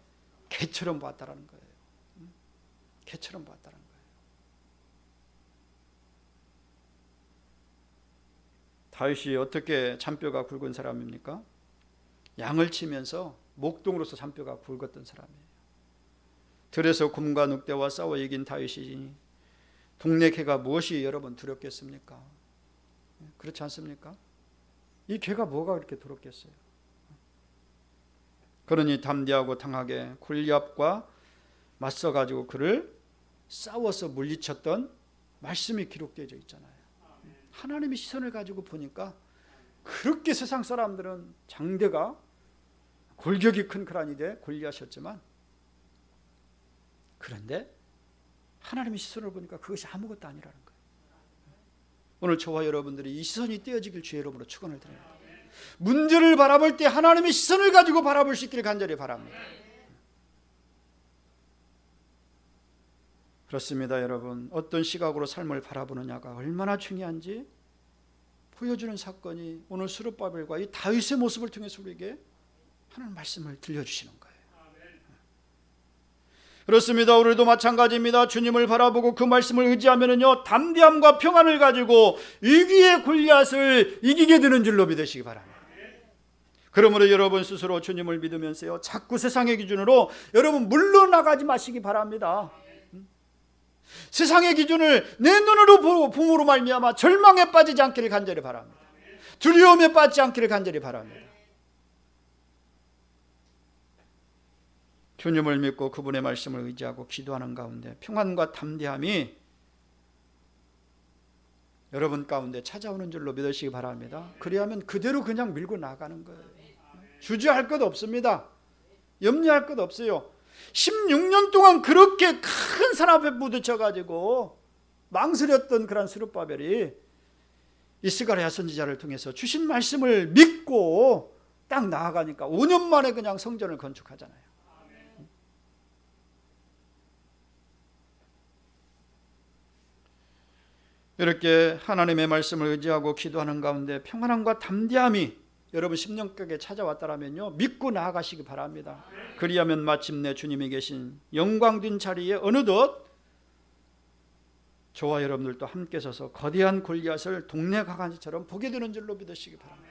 개처럼 보았다라는 거예요. 개처럼 보았다는 거예요. 다윗이 어떻게 잔뼈가 굵은 사람입니까? 양을 치면서 목동으로서 잔뼈가 굵었던 사람이에요. 들에서 곰과 늑대와 싸워 이긴 다윗이 동네 개가 무엇이 여러분 두렵겠습니까? 그렇지 않습니까? 이 개가 뭐가 그렇게 두렵겠어요? 그러니 담대하고 당하게 골리앗과 맞서가지고 그를 싸워서 물리쳤던 말씀이 기록되어 있잖아요. 하나님의 시선을 가지고 보니까 그렇게 세상 사람들은 장대가 골격이 큰 그런 이제 골리앗이었지만, 그런데 하나님의 시선을 보니까 그것이 아무것도 아니라는 거예요. 오늘 저와 여러분들이 이 시선이 떼어지길 주의 이름으로 축원을 드립니다. 문제를 바라볼 때 하나님의 시선을 가지고 바라볼 수 있기를 간절히 바랍니다. 그렇습니다. 여러분, 어떤 시각으로 삶을 바라보느냐가 얼마나 중요한지 보여주는 사건이 오늘 스룹바벨과 이 다윗의 모습을 통해서 우리에게 하나님 말씀을 들려주시는 거예요. 그렇습니다. 우리도 마찬가지입니다. 주님을 바라보고 그 말씀을 의지하면은요, 담대함과 평안을 가지고 위기의 골리앗을 이기게 되는 줄로 믿으시기 바랍니다. 그러므로 여러분 스스로 주님을 믿으면서요, 자꾸 세상의 기준으로 여러분 물러나가지 마시기 바랍니다. 세상의 기준을 내 눈으로 보고 봄으로 말미암아 절망에 빠지지 않기를 간절히 바랍니다. 두려움에 빠지지 않기를 간절히 바랍니다. 주님을 믿고 그분의 말씀을 의지하고 기도하는 가운데 평안과 담대함이 여러분 가운데 찾아오는 줄로 믿으시기 바랍니다. 그리하면 그대로 그냥 밀고 나가는 거예요. 주저할 것 없습니다. 염려할 것 없어요. 16년 동안 그렇게 큰 산 앞에 부딪혀가지고 망설였던 그런 스룹바벨이 이스가랴 선지자를 통해서 주신 말씀을 믿고 딱 나아가니까 5년 만에 그냥 성전을 건축하잖아요. 이렇게 하나님의 말씀을 의지하고 기도하는 가운데 평안함과 담대함이 여러분 심령가에 찾아왔다라면요, 믿고 나아가시기 바랍니다. 그리하면 마침내 주님이 계신 영광된 자리에 어느덧 저와 여러분들도 함께 서서 거대한 골리앗을 동네 가가지처럼 보게 되는 줄로 믿으시기 바랍니다.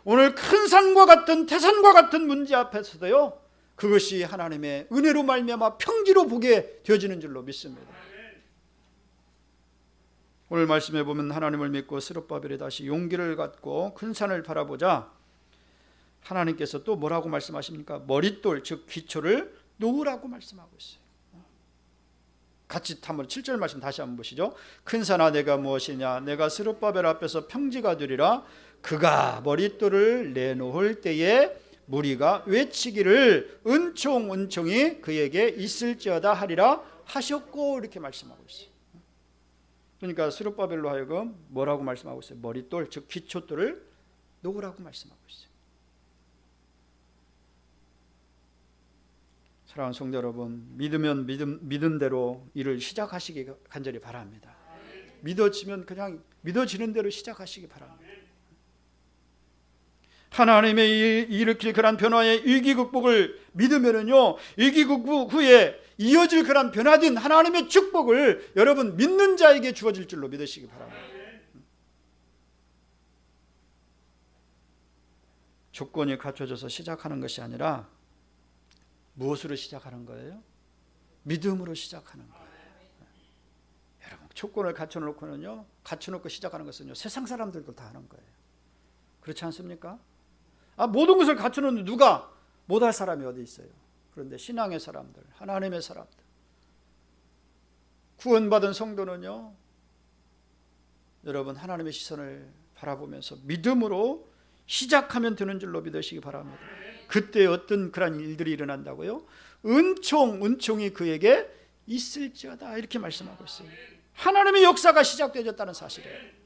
오늘 큰 산과 같은 태산과 같은 문제 앞에서도요, 그것이 하나님의 은혜로 말미암아 평지로 보게 되어지는 줄로 믿습니다. 오늘 말씀해 보면 하나님을 믿고 스룹바벨이 다시 용기를 갖고 큰 산을 바라보자 하나님께서 또 뭐라고 말씀하십니까? 머릿돌 즉 기초를 놓으라고 말씀하고 있어요. 같이 한번 7절 말씀 다시 한번 보시죠. 큰 산아 내가 무엇이냐? 내가 스룹바벨 앞에서 평지가 되리라. 그가 머릿돌을 내놓을 때에 무리가 외치기를 은총 은총이 그에게 있을지어다 하리라 하셨고, 이렇게 말씀하고 있어요. 그러니까 스룹바벨로 하여금 뭐라고 말씀하고 있어요? 머릿돌 즉 기초돌을 놓으라고 말씀하고 있어요. 사랑하는 성도 여러분, 믿으면 믿은 대로 일을 시작하시기 간절히 바랍니다. 믿어지면 그냥 믿어지는 대로 시작하시기 바랍니다. 하나님의 일으킬 그런 변화의 위기 극복을 믿으면은요, 위기 극복 후에 이어질 그런 변화된 하나님의 축복을 여러분 믿는 자에게 주어질 줄로 믿으시기 바랍니다. 조건이 갖춰져서 시작하는 것이 아니라 무엇으로 시작하는 거예요? 믿음으로 시작하는 거예요. 여러분 조건을 갖춰놓고 시작하는 것은요, 세상 사람들도 다 하는 거예요. 그렇지 않습니까? 모든 것을 갖춰놓는 누가 못할 사람이 어디 있어요? 그런데 신앙의 사람들, 하나님의 사람들, 구원받은 성도는요, 여러분 하나님의 시선을 바라보면서 믿음으로 시작하면 되는 줄로 믿으시기 바랍니다. 그때 어떤 그런 일들이 일어난다고요? 은총이 그에게 있을지어다, 이렇게 말씀하고 있어요. 하나님의 역사가 시작되어졌다는 사실이에요.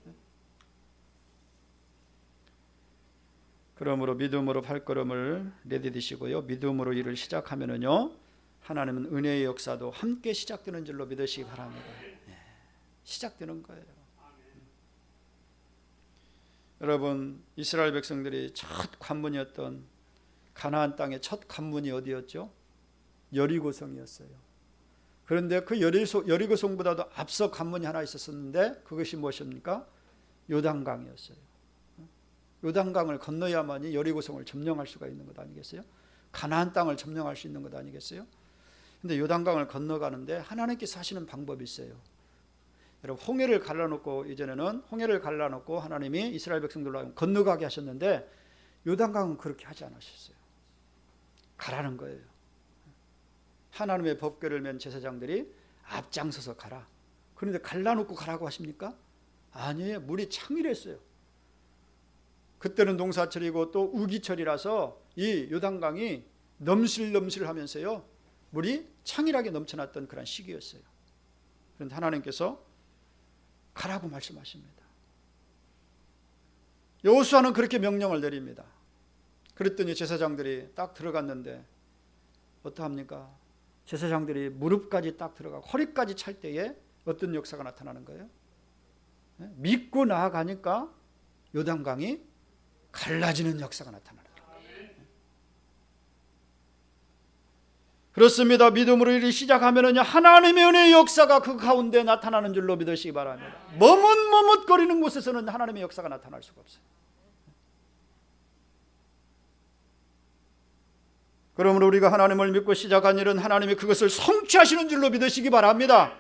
그러므로 믿음으로 발걸음을 내디디시고요, 믿음으로 일을 시작하면은요, 하나님은 은혜의 역사도 함께 시작되는 줄로 믿으시기 바랍니다. 시작되는 거예요. 여러분 이스라엘 백성들이 첫 관문이었던 가나안 땅의 첫 관문이 어디였죠? 여리고성이었어요. 그런데 그 여리고성보다도 앞서 관문이 하나 있었는데 그것이 무엇입니까? 요단강이었어요. 요단강을 건너야만이 여리고성을 점령할 수가 있는 것 아니겠어요? 가나안 땅을 점령할 수 있는 것 아니겠어요? 근데 요단강을 건너가는데 하나님께서 하시는 방법이 있어요. 여러분 홍해를 갈라놓고, 이전에는 홍해를 갈라놓고 하나님이 이스라엘 백성들로 건너가게 하셨는데 요단강은 그렇게 하지 않으셨어요. 가라는 거예요. 하나님의 법궤를 맨 제사장들이 앞장서서 가라. 그런데 갈라놓고 가라고 하십니까? 아니에요. 물이 창일했어요. 그때는 농사철이고 또 우기철이라서 이 요단강이 넘실넘실하면서요, 물이 창일하게 넘쳐났던 그런 시기였어요. 그런데 하나님께서 가라고 말씀하십니다. 여호수아는 그렇게 명령을 내립니다. 그랬더니 제사장들이 딱 들어갔는데 어떠합니까? 제사장들이 무릎까지 딱 들어가고 허리까지 찰 때에 어떤 역사가 나타나는 거예요? 믿고 나아가니까 요단강이 갈라지는 역사가 나타나는 거예요. 그렇습니다. 믿음으로 일을 시작하면은요, 하나님의 은혜의 역사가 그 가운데 나타나는 줄로 믿으시기 바랍니다. 머뭇머뭇거리는 곳에서는 하나님의 역사가 나타날 수가 없어요. 그러므로 우리가 하나님을 믿고 시작한 일은 하나님이 그것을 성취하시는 줄로 믿으시기 바랍니다.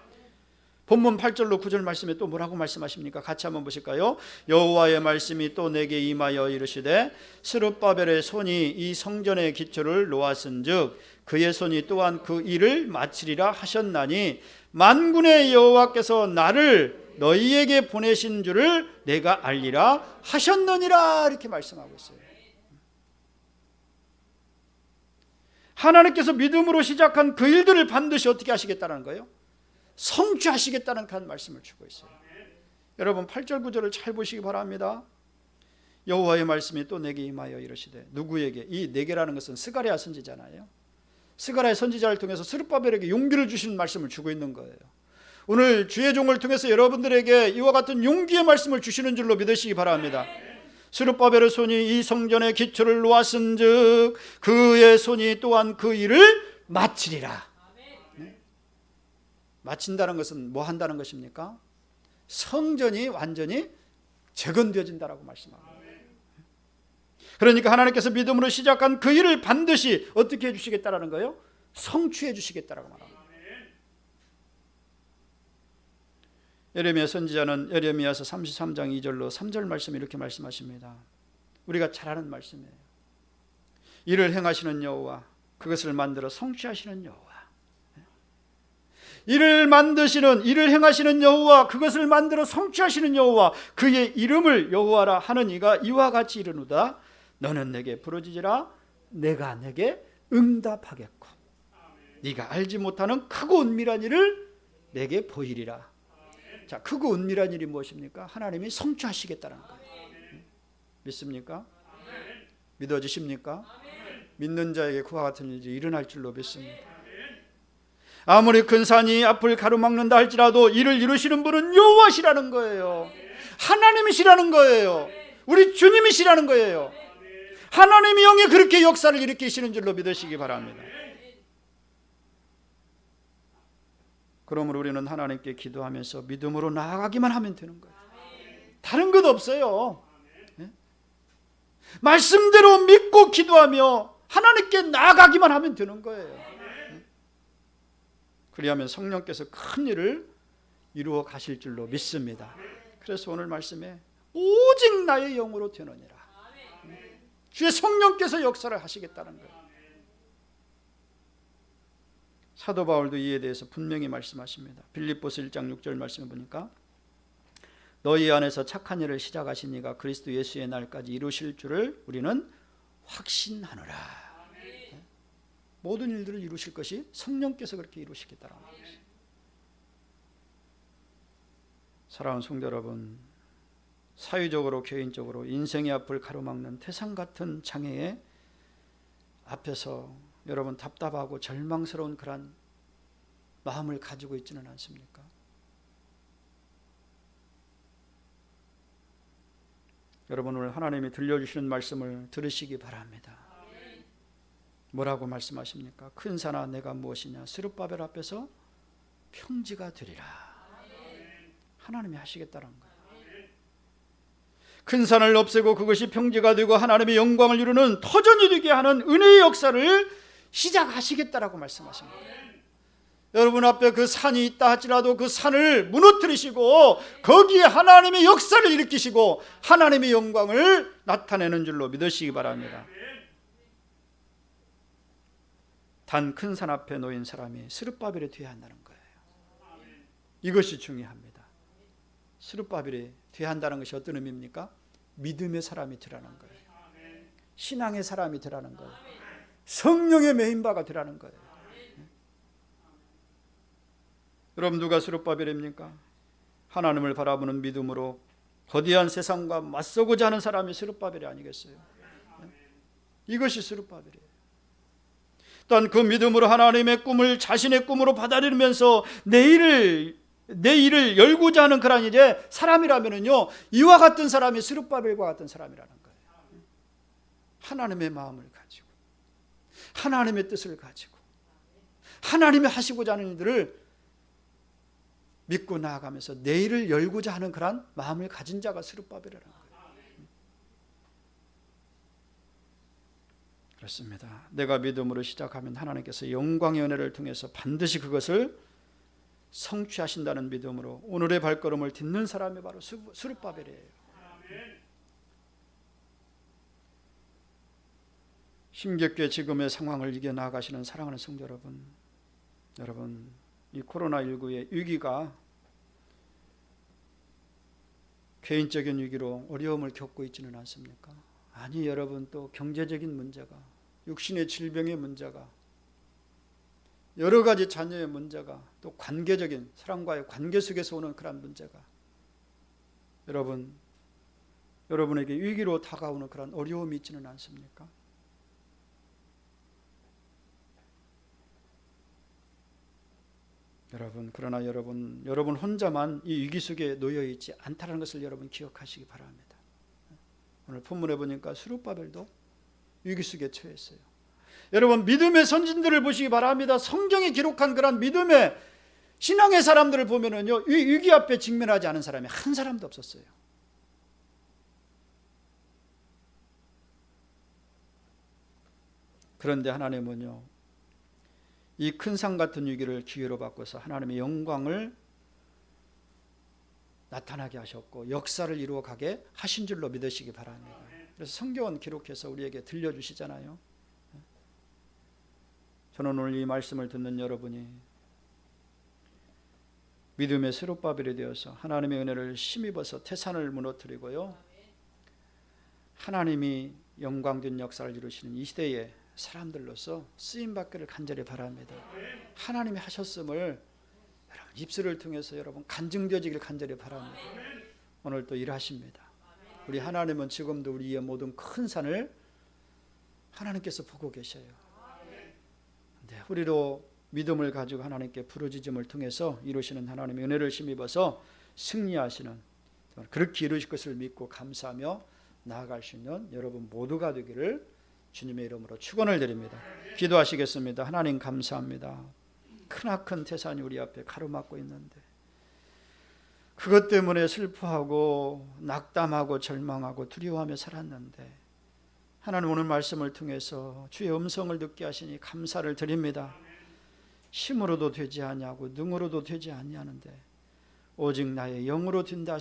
본문 8절로 9절 말씀에 또 뭐라고 말씀하십니까? 같이 한번 보실까요? 여호와의 말씀이 또 내게 임하여 이르시되 스룹바벨의 손이 이 성전의 기초를 놓았은즉 그의 손이 또한 그 일을 마치리라 하셨나니 만군의 여호와께서 나를 너희에게 보내신 줄을 내가 알리라 하셨느니라. 이렇게 말씀하고 있어요. 하나님께서 믿음으로 시작한 그 일들을 반드시 어떻게 하시겠다는 거예요? 성취하시겠다는 그런 말씀을 주고 있어요. 여러분 8절 9절을 잘 보시기 바랍니다. 여호와의 말씀이 또 내게 임하여 이르시되, 누구에게? 이 내게라는 것은 스가랴 선지자잖아요. 스가랴 선지자를 통해서 스룹바벨에게 용기를 주시는 말씀을 주고 있는 거예요. 오늘 주의 종을 통해서 여러분들에게 이와 같은 용기의 말씀을 주시는 줄로 믿으시기 바랍니다. 스룹바벨의 손이 이 성전의 기초를 놓았은즉 그의 손이 또한 그 일을 마치리라. 네? 마친다는 것은 뭐 한다는 것입니까? 성전이 완전히 재건되어진다라고 말씀합니다. 그러니까 하나님께서 믿음으로 시작한 그 일을 반드시 어떻게 해주시겠다라는 거예요? 성취해 주시겠다라고 말합니다. 예레미야 선지자는 예레미야서 33장 2절로 3절 말씀 이렇게 말씀하십니다. 우리가 잘 아는 말씀이에요. 일을 행하시는 여호와, 그것을 만들어 성취하시는 여호와. 일을 행하시는 여호와, 그것을 만들어 성취하시는 여호와, 그의 이름을 여호와라 하는 이가 이와 같이 이르노다. 너는 내게 부르짖으라. 내가 내게 응답하겠고 네가 알지 못하는 크고 은밀한 일을 내게 보이리라. 자, 크고 은밀한 일이 무엇입니까? 하나님이 성취하시겠다는 거예요. 믿습니까? 믿어지십니까? 믿는 자에게 그와 같은 일이 일어날 줄로 믿습니다. 아무리 큰 산이 앞을 가로막는다 할지라도 이를 이루시는 분은 여호와시라는 거예요. 하나님이시라는 거예요. 우리 주님이시라는 거예요. 하나님이 영에 그렇게 역사를 일으키시는 줄로 믿으시기 바랍니다. 그러므로 우리는 하나님께 기도하면서 믿음으로 나아가기만 하면 되는 거예요. 다른 것 없어요. 말씀대로 믿고 기도하며 하나님께 나아가기만 하면 되는 거예요. 그리하면 성령께서 큰 일을 이루어 가실 줄로 믿습니다. 그래서 오늘 말씀에 오직 나의 영으로 되느니라. 주의 성령께서 역사를 하시겠다는 거예요. 사도 바울도 이에 대해서 분명히 말씀하십니다. 빌립보서 1장 6절 말씀을 보니까 너희 안에서 착한 일을 시작하신 이가 그리스도 예수의 날까지 이루실 줄을 우리는 확신하노라. 모든 일들을 이루실 것이 성령께서 그렇게 이루시겠다라는 것입니다. 사랑하는 성도 여러분, 사회적으로 개인적으로 인생의 앞을 가로막는 태산 같은 장애의 앞에서 여러분 답답하고 절망스러운 그런 마음을 가지고 있지는 않습니까? 여러분 오늘 하나님이 들려주시는 말씀을 들으시기 바랍니다. 뭐라고 말씀하십니까? 큰 산아 내가 무엇이냐? 스룹바벨 앞에서 평지가 되리라. 하나님이 하시겠다는 거예요. 큰 산을 없애고 그것이 평지가 되고 하나님의 영광을 이루는 터전이 되게 하는 은혜의 역사를 시작하시겠다라고 말씀하십니다. 여러분 앞에 그 산이 있다 할지라도 그 산을 무너뜨리시고 거기에 하나님의 역사를 일으키시고 하나님의 영광을 나타내는 줄로 믿으시기 바랍니다. 단 큰 산 앞에 놓인 사람이 스룹바벨에 뒤에 한다는 거예요. 이것이 중요합니다. 스룹바벨에 뒤에 한다는 것이 어떤 의미입니까? 믿음의 사람이 되라는 거예요. 신앙의 사람이 되라는 거예요. 성령의 메인바가 되라는 거예요. 여러분 누가 스룹바벨입니까? 하나님을 바라보는 믿음으로 거대한 세상과 맞서고자 하는 사람이 스룹바벨이 아니겠어요? 이것이 스룹바벨이에요. 또한 그 믿음으로 하나님의 꿈을 자신의 꿈으로 받아들이면서 내 일을 열고자 하는 그런 이제 사람이라면요, 이와 같은 사람이 스룹바벨과 같은 사람이라는 거예요. 하나님의 마음을 가지고 하나님의 뜻을 가지고 하나님이 하시고자 하는 일들을 믿고 나아가면서 내일을 열고자 하는 그러한 마음을 가진 자가 스룹바벨이라는 거예요. 그렇습니다. 내가 믿음으로 시작하면 하나님께서 영광의 은혜를 통해서 반드시 그것을 성취하신다는 믿음으로 오늘의 발걸음을 딛는 사람이 바로 스룹바벨이에요. 힘겹게 지금의 상황을 이겨나가시는 사랑하는 성도 여러분, 이 코로나19의 위기가 개인적인 위기로 어려움을 겪고 있지는 않습니까? 아니, 여러분, 또 경제적인 문제가, 육신의 질병의 문제가, 여러 가지 자녀의 문제가, 또 관계적인 사람과의 관계 속에서 오는 그런 문제가 여러분에게 위기로 다가오는 그런 어려움이 있지는 않습니까? 그러나 여러분 혼자만 이 위기 속에 놓여 있지 않다는 것을 여러분 기억하시기 바랍니다. 오늘 본문에 보니까 스룹바벨도 위기 속에 처했어요. 여러분, 믿음의 선진들을 보시기 바랍니다. 성경에 기록한 그런 믿음의 신앙의 사람들을 보면은요, 이 위기 앞에 직면하지 않은 사람이 한 사람도 없었어요. 그런데 하나님은요, 이 큰 산 같은 위기를 기회로 바꿔서 하나님의 영광을 나타나게 하셨고 역사를 이루어가게 하신 줄로 믿으시기 바랍니다. 그래서 성경은 기록해서 우리에게 들려주시잖아요. 저는 오늘 이 말씀을 듣는 여러분이 믿음의 스룹바벨이 되어서 하나님의 은혜를 힘입어서 태산을 무너뜨리고요, 하나님이 영광된 역사를 이루시는 이 시대에 사람들로서 쓰임받기를 간절히 바랍니다. 하나님이 하셨음을 여러분 입술을 통해서 여러분 간증되어지길 간절히 바랍니다. 오늘 또 일하십니다. 우리 하나님은 지금도 우리의 모든 큰 산을 하나님께서 보고 계셔요. 네, 우리로 믿음을 가지고 하나님께 부르짖음을 통해서 이루시는 하나님의 은혜를 힘입어서 승리하시는, 그렇게 이루실 것을 믿고 감사하며 나아갈 수 있는 여러분 모두가 되기를 주님의 이름으로 축원을 드립니다. 기도하시겠습니다. 하나님 감사합니다. 크나큰 태산이 우리 앞에 가로막고 있는데 그것 때문에 슬퍼하고 낙담하고 절망하고 두려워하며 살았는데 하나님 오늘 말씀을 통해서 주의 음성을 듣게 하시니 감사를 드립니다. 힘으로도 되지 아니하고 능으로도 되지 아니하는데 오직 나의 영으로 된다 하신